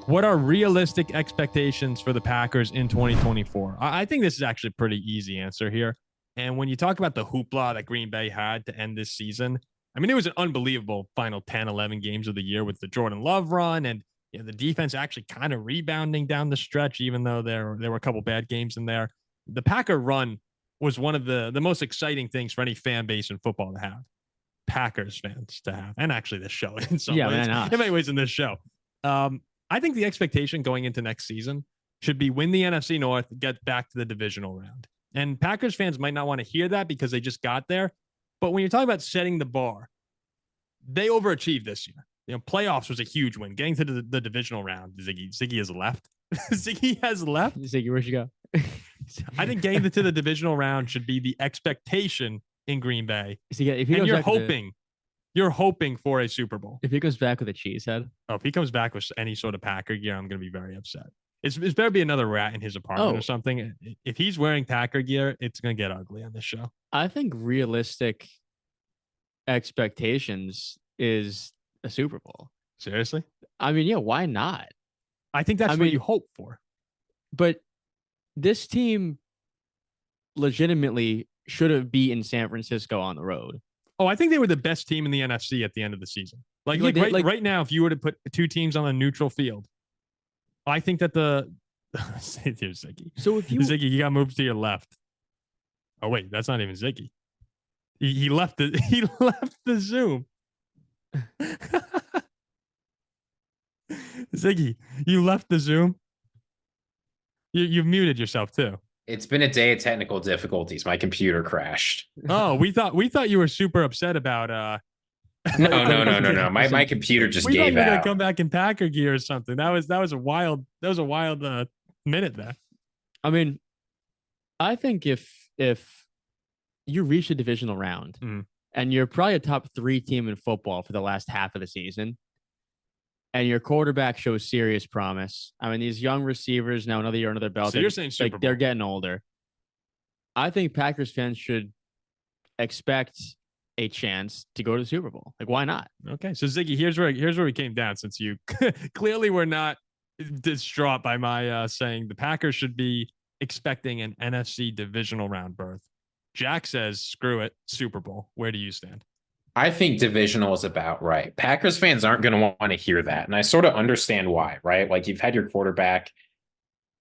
What are realistic expectations for the Packers in 2024? I think this is actually a pretty easy answer here. And when you talk about the hoopla that Green Bay had to end this season, I mean, it was an unbelievable final 10, 11 games of the year with the Jordan Love run and the defense actually kind of rebounding down the stretch, even though there were a couple bad games in there. The Packer run was one of the most exciting things for any fan base in football to have. Packers fans to have, and actually this show in some ways, in many ways in this show. I think the expectation going into next season should be win the NFC North, get back to the divisional round. And Packers fans might not want to hear that because they just got there. But when you're talking about setting the bar, they overachieved this year. Playoffs was a huge win. Getting to the divisional round, Ziggy has left. Ziggy has left. Ziggy, where'd you go? I think getting to the divisional round should be the expectation in Green Bay. If You're hoping for a Super Bowl. If he goes back with a cheese head. Oh, if he comes back with any sort of Packer gear, I'm going to be very upset. It's better be another rat in his apartment or something. If he's wearing Packer gear, it's going to get ugly on this show. I think realistic expectations is a Super Bowl. Seriously? I mean, yeah, why not? I think that's what you hope for. But this team legitimately should have beaten San Francisco on the road. Oh, I think they were the best team in the NFC at the end of the season. Right now, if you were to put two teams on a neutral field, I think that here's Ziggy. So if Ziggy, you got moved to your left. Oh wait, that's not even Ziggy. He left the Zoom. Ziggy, you left the Zoom. You've muted yourself too. It's been a day of technical difficulties. My computer crashed. Oh, we thought you were super upset about No. My computer just gave out. We thought you were gonna come back in Packer gear or something. That was a wild minute there. I mean, I think if you reach the divisional round and you're probably a top 3 team in football for the last half of the season, and your quarterback shows serious promise. I mean, these young receivers now another year under their belt. So you're saying Super Bowl. They're getting older. I think Packers fans should expect a chance to go to the Super Bowl. Like, why not? Okay, so Ziggy, here's where we came down. Since you clearly were not distraught by my saying the Packers should be expecting an NFC divisional round berth. Jack says, screw it, Super Bowl. Where do you stand? I think divisional is about right. Packers fans aren't going to want to hear that. And I sort of understand why, right? Like, you've had your quarterback.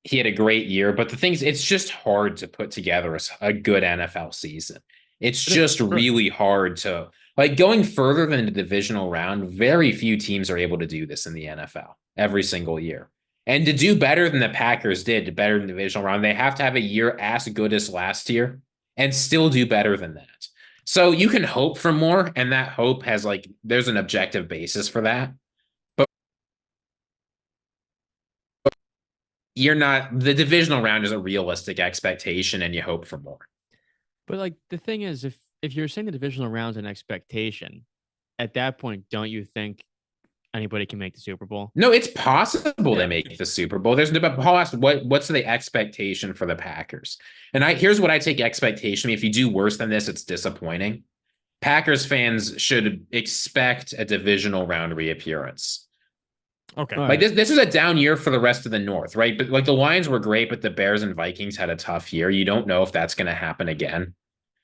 He had a great year, but the things, it's just hard to put together a good NFL season. It's just really hard to, like, going further than the divisional round. Very few teams are able to do this in the NFL every single year. And to do better than the Packers did, better than the divisional round, they have to have a year as good as last year and still do better than that. So you can hope for more, and that hope has, like, there's an objective basis for that. But you're not, the divisional round is a realistic expectation, and you hope for more. But, like, the thing is, if you're saying the divisional round's an expectation, at that point, don't you think anybody can make the Super Bowl? No, it's possible they make the Super Bowl. There's Paul asked what's the expectation for the Packers? And here's what I take expectation. If you do worse than this, it's disappointing. Packers fans should expect a divisional round reappearance. Okay. Like, this is a down year for the rest of the North, right? But, like, the Lions were great, but the Bears and Vikings had a tough year. You don't know if that's going to happen again.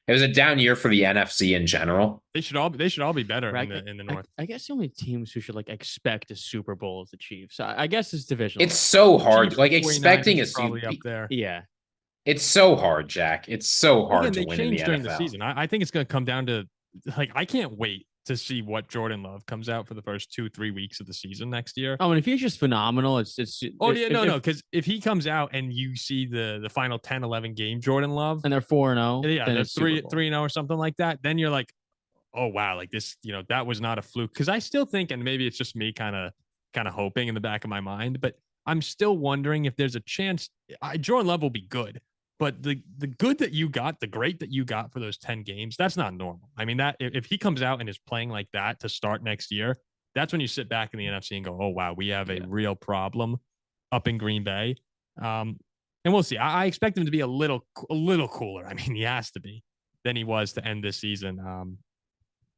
It was a down year for the NFC in general. They should all be better in the North. I guess the only teams who should, like, expect a Super Bowl is the Chiefs. I guess it's divisional. It's so hard. Chiefs, like, expecting is probably up there. Yeah. It's so hard, Jack. It's so hard to win in the during NFL. The season. I think it's going to come down to, like, I can't wait to see what Jordan Love comes out for the first 2-3 weeks of the season next year. Oh, and if he's just phenomenal, it's because if he comes out and you see the final 10-11 game Jordan Love and they're 4-0, yeah, they're 3-0 or something like that, then you're like, oh wow, like this, that was not a fluke. Because I still think, and maybe it's just me kind of hoping in the back of my mind, but I'm still wondering if there's a chance Jordan Love will be good. But the good that you got, the great that you got for those 10 games, that's not normal. I mean, that if he comes out and is playing like that to start next year, that's when you sit back in the NFC and go, oh, wow, we have a real problem up in Green Bay. And we'll see. I expect him to be a little cooler. I mean, he has to be than he was to end this season.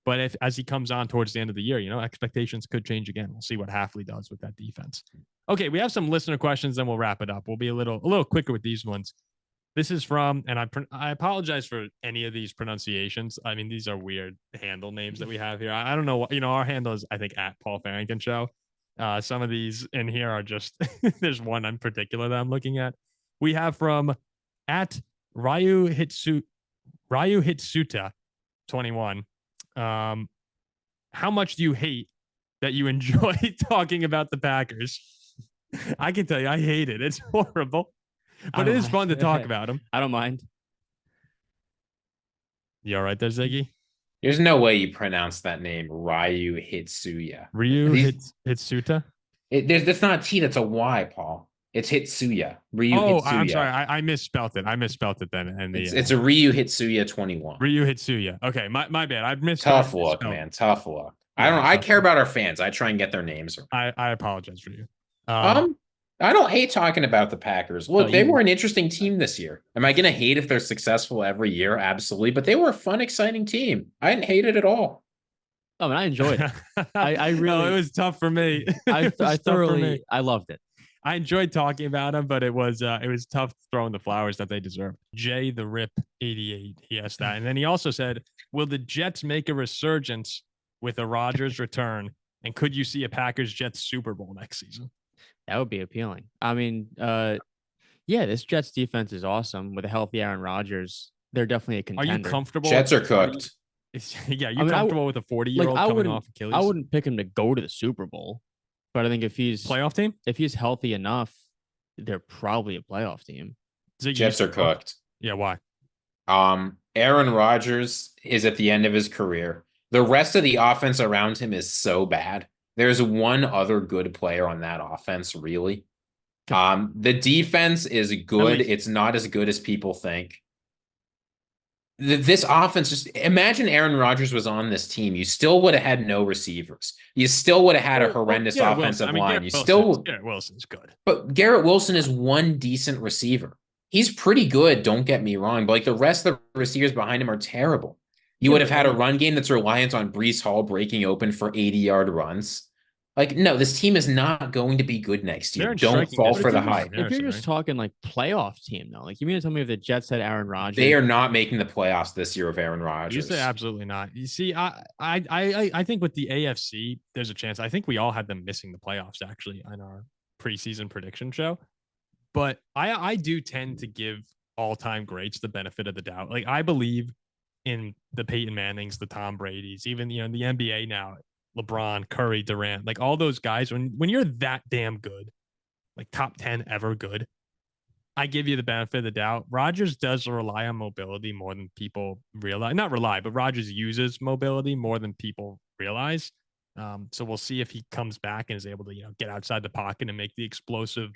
But if as he comes on towards the end of the year, expectations could change again. We'll see what Hafley does with that defense. Okay, we have some listener questions, then we'll wrap it up. We'll be a little quicker with these ones. This is from, and I apologize for any of these pronunciations. I mean, these are weird handle names that we have here. I don't know what, our handle is, I think, at Paul Farrington Show. Some of these in here are just, there's one in particular that I'm looking at. We have from at Ryu Hitsuta 21. How much do you hate that you enjoy talking about the Packers? I can tell you, I hate it. It's horrible. But it is fun to talk about them. I don't mind. You all right there, Ziggy? There's no way you pronounce that name, Ryu Hitsuya. Ryu Hitsuta? That's not a T, that's a Y, Paul. It's Hitsuya. Ryu Hitsuya. I'm sorry. I misspelt it. then. And it's a Ryu Hitsuya 21. Ryu Hitsuya. Okay, my bad. I've missed. Tough luck, man. Tough luck. I care about our fans. I try and get their names. I apologize for you. I don't hate talking about the Packers. Look, they were an interesting team this year. Am I going to hate if they're successful every year? Absolutely. But they were a fun, exciting team. I didn't hate it at all. Oh, and I enjoyed it. I really. It was tough for me. I loved it. I enjoyed talking about them, but it was tough throwing the flowers that they deserve. Jay the Rip 88, he asked that. And then he also said, will the Jets make a resurgence with a Rodgers return? And could you see a Packers-Jets Super Bowl next season? That would be appealing. I mean, this Jets defense is awesome with a healthy Aaron Rodgers. They're definitely a contender. Are you comfortable? Jets are cooked. Comfortable with a 40-year-old coming off Achilles? I wouldn't pick him to go to the Super Bowl, but I think if he's playoff team, if he's healthy enough, they're probably a playoff team. Jets are cooked. Yeah, why? Aaron Rodgers is at the end of his career. The rest of the offense around him is so bad. There's one other good player on that offense, really. The defense is good. It's not as good as people think. This offense, just imagine Aaron Rodgers was on this team. You still would have had no receivers. You still would have had a horrendous offensive line. Garrett Wilson's good. But Garrett Wilson is one decent receiver. He's pretty good, don't get me wrong. But the rest of the receivers behind him are terrible. You would have had a run game that's reliant on Breece Hall breaking open for 80-yard runs. No, this team is not going to be good next year. Don't fall for the hype. If you're just talking playoff team, though, you mean to tell me if the Jets had Aaron Rodgers? They are not making the playoffs this year with Aaron Rodgers. You say absolutely not. You see, I think with the AFC, there's a chance. I think we all had them missing the playoffs actually on our preseason prediction show. But I do tend to give all-time greats the benefit of the doubt. I believe in the Peyton Mannings, the Tom Brady's, even in the NBA now. LeBron, Curry, Durant, all those guys, when you're that damn good, top 10 ever good, I give you the benefit of the doubt. Rodgers does rely on mobility more than people realize. Not rely, but Rodgers uses mobility more than people realize. So we'll see if he comes back and is able to, get outside the pocket and make the explosive,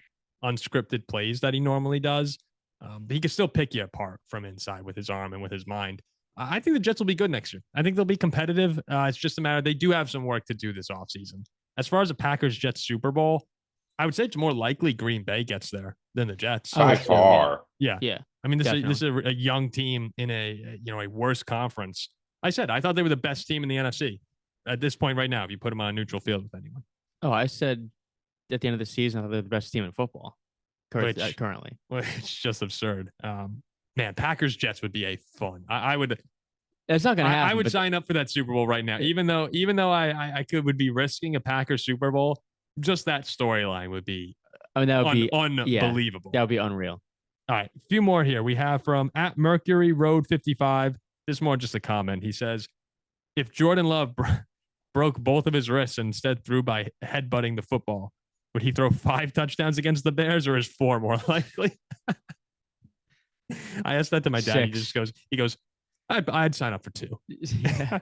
unscripted plays that he normally does. But he can still pick you apart from inside with his arm and with his mind. I think the Jets will be good next year. I think they'll be competitive. It's just a matter. They do have some work to do this offseason. As far as the Packers-Jets Super Bowl, I would say it's more likely Green Bay gets there than the Jets. By far. Yeah. I mean, this is a young team in a worse conference. I thought they were the best team in the NFC at this point right now, if you put them on a neutral field with anyone. Oh, I said at the end of the season, I thought they're the best team in football currently. Which is just absurd. Man, Packers-Jets would be a fun. I would. It's not going to happen. I would sign up for that Super Bowl right now, even though I would be risking a Packers Super Bowl. Just that storyline would be. I mean, that would be unbelievable. That would be unreal. All right, a few more here. We have from at Mercury Road 55. This is more just a comment. He says, if Jordan Love broke both of his wrists and instead threw by headbutting the football, would he throw 5 touchdowns against the Bears, or is 4 more likely? I asked that to my dad. 6. He goes, I'd sign up for 2. Yeah.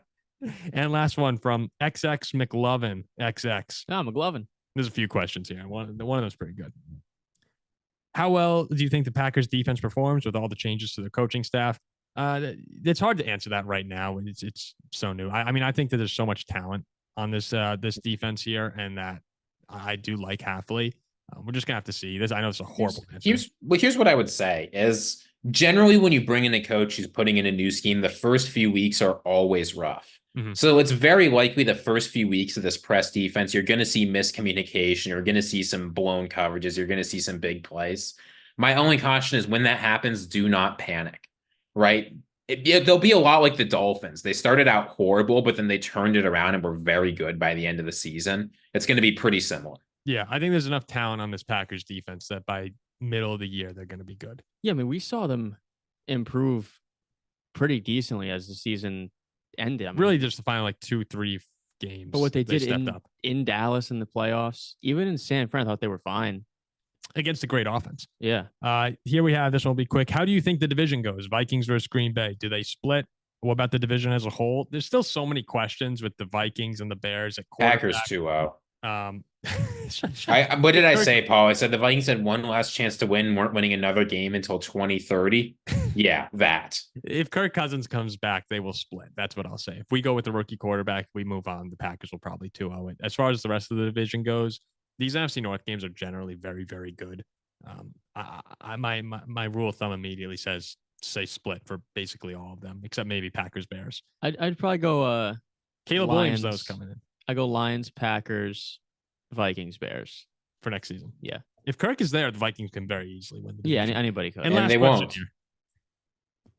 And last one from XX McLovin XX. Oh, McLovin. There's a few questions here. One of them's pretty good. How well do you think the Packers defense performs with all the changes to the coaching staff? It's hard to answer that right now. It's so new. I mean, I think that there's so much talent on this defense here, and that I do like Hafley. We're just gonna have to see this. I know it's a horrible answer. Here's what I would say is generally when you bring in a coach who's putting in a new scheme, the first few weeks are always rough. So it's very likely the first few weeks of this press defense, you're going to see miscommunication. You're going to see some blown coverages. You're going to see some big plays. My only caution is when that happens, do not panic, right? They'll be a lot like the Dolphins. They started out horrible, but then they turned it around and were very good by the end of the season. It's going to be pretty similar. Yeah, I think there's enough talent on this Packers defense that by middle of the year, they're going to be good. Yeah, I mean, we saw them improve pretty decently as the season ended. I mean, really just the final like 2-3 games. But what they did stepped up in Dallas in the playoffs, even in San Fran, I thought they were fine against a great offense. Yeah. Here we have, this one will be quick. How do you think the division goes? Vikings versus Green Bay. Do they split? What about the division as a whole? There's still so many questions with the Vikings and the Bears at quarterback. Packers 2-0. What did I say, Paul? I said the Vikings had one last chance to win, weren't winning another game until 2030. Yeah, that. If Kirk Cousins comes back, they will split. That's what I'll say. If we go with the rookie quarterback, we move on. The Packers will probably 2-0 it. As far as the rest of the division goes, these NFC North games are generally very, very good. My rule of thumb immediately says say split for basically all of them, except maybe Packers Bears. I'd probably go Caleb Williams, those coming in. I go Lions, Packers, Vikings, Bears for next season. Yeah. If Kirk is there, the Vikings can very easily win the division. Yeah, anybody could. And they won't. Here.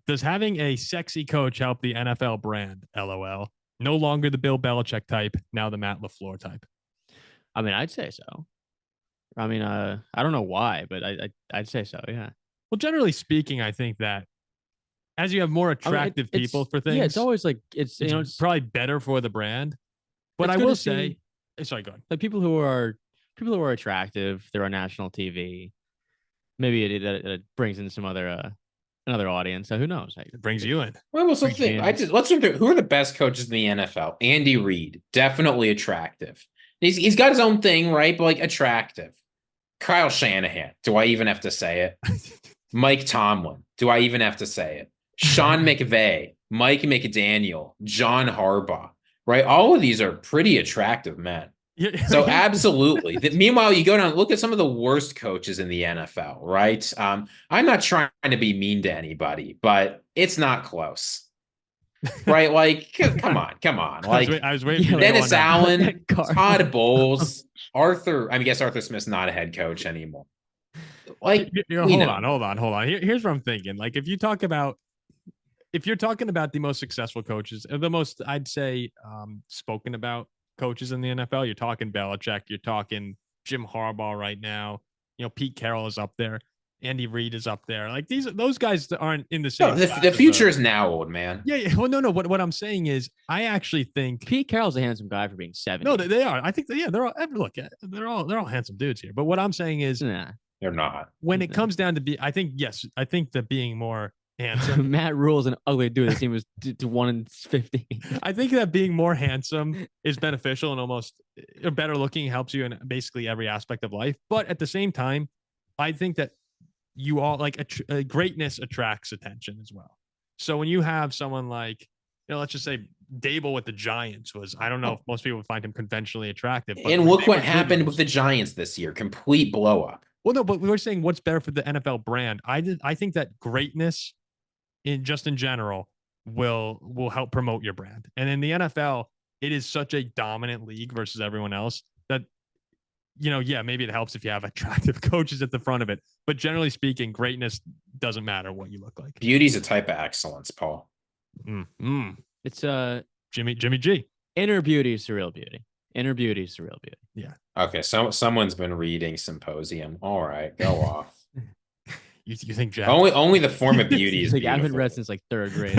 Does having a sexy coach help the NFL brand? LOL. No longer the Bill Belichick type, now the Matt LaFleur type. I mean, I'd say so. I mean, I don't know why, but I'd say so, yeah. Well, generally speaking, I think that as you have more attractive people for things, it's always like it's probably better for the brand. But I will say, sorry, go ahead. Like people who are attractive, they're on national TV. Maybe it brings in some other another audience. So who knows? It brings you in. Well, let's look through who are the best coaches in the NFL. Andy Reid, definitely attractive. He's got his own thing, right? But like attractive. Kyle Shanahan, do I even have to say it? Mike Tomlin, do I even have to say it? Sean McVay, Mike McDaniel, John Harbaugh, right? All of these are pretty attractive men. So absolutely. Meanwhile, you go down, look at some of the worst coaches in the NFL, right? I'm not trying to be mean to anybody, but it's not close. Right? Like, come on. Like, I was waiting for Dennis Allen, Todd Bowles, I guess Arthur Smith's not a head coach anymore. Like, hold on. Here's what I'm thinking. Like, if you're talking about the most successful coaches, or the most, I'd say, spoken about coaches in the NFL, you're talking Belichick, you're talking Jim Harbaugh right now. You know, Pete Carroll is up there. Andy Reid is up there. Like those guys aren't in the same. No, the future is now, old man. Yeah. Well, no. What I'm saying is, I actually think Pete Carroll's a handsome guy for being 70. No, they are. I think they're all. Look, they're all handsome dudes here. But what I'm saying is, they're not. When it comes down to I think that being more handsome. Matt Rule's an ugly dude. His team was to 1 in 50. I think that being more handsome is beneficial and almost better looking helps you in basically every aspect of life. But at the same time, I think that you all like greatness attracts attention as well. So when you have someone like, let's just say Dable with the Giants was, I don't know if most people would find him conventionally attractive. But and look what happened with the Giants this year. Complete blow up. Well, no, but we were saying what's better for the NFL brand. I think that greatness in general will help promote your brand. And in the NFL, it is such a dominant league versus everyone else that, maybe it helps if you have attractive coaches at the front of it. But generally speaking, greatness doesn't matter what you look like. Beauty's a type of excellence, Paul. It's Jimmy G. Inner beauty is the real beauty. Inner beauty is the real beauty. Yeah. Okay, so someone's been reading Symposium. All right, go off. You think Jack? Only the form of beauty is like, beautiful. I haven't read since like 3rd grade.